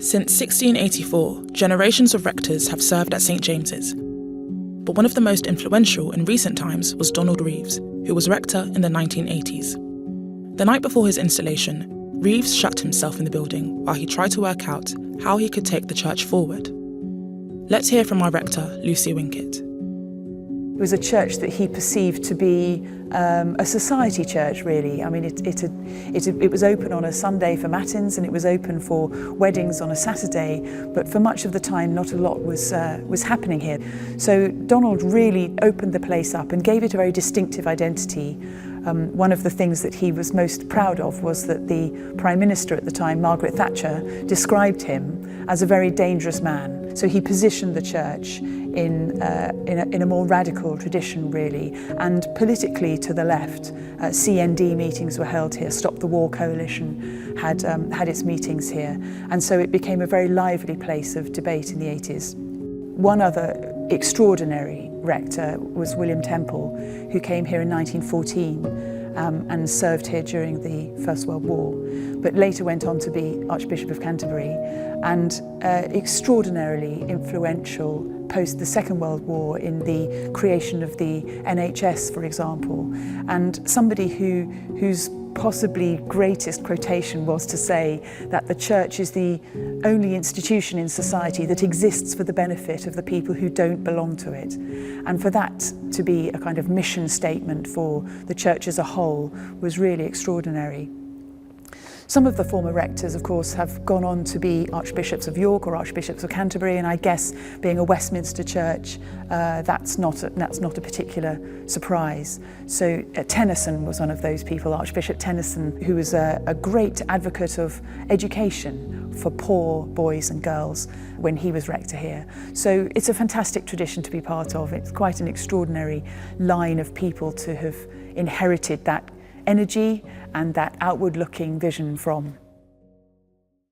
Since 1684, generations of rectors have served at St James's. But one of the most influential in recent times was Donald Reeves, who was rector in the 1980s. The night before his installation, Reeves shut himself in the building while he tried to work out how he could take the church forward. Let's hear from our rector, Lucy Winkett. It was a church that he perceived to be a society church, really. I mean, it was open on a Sunday for matins, and it was open for weddings on a Saturday, but for much of the time not a lot was happening here. So Donald really opened the place up and gave it a very distinctive identity. One of the things that he was most proud of was that the Prime Minister at the time, Margaret Thatcher, described him as a very dangerous man. So he positioned the church in a more radical tradition, really, and politically to the left. CND meetings were held here. Stop the War Coalition had its meetings here, and so it became a very lively place of debate in the 80s. One other extraordinary rector was William Temple, who came here in 1914 and served here during the First World War, but later went on to be Archbishop of Canterbury, and extraordinarily influential post the Second World War in the creation of the NHS, for example, and somebody whose possibly greatest quotation was to say that the church is the only institution in society that exists for the benefit of the people who don't belong to it. And for that to be a kind of mission statement for the church as a whole was really extraordinary. Some of the former rectors, of course, have gone on to be Archbishops of York or Archbishops of Canterbury, and I guess being a Westminster church, that's not a particular surprise. So Tennyson was one of those people, Archbishop Tennyson, who was a great advocate of education for poor boys and girls when he was rector here. So it's a fantastic tradition to be part of. It's quite an extraordinary line of people to have inherited that energy and that outward-looking vision from.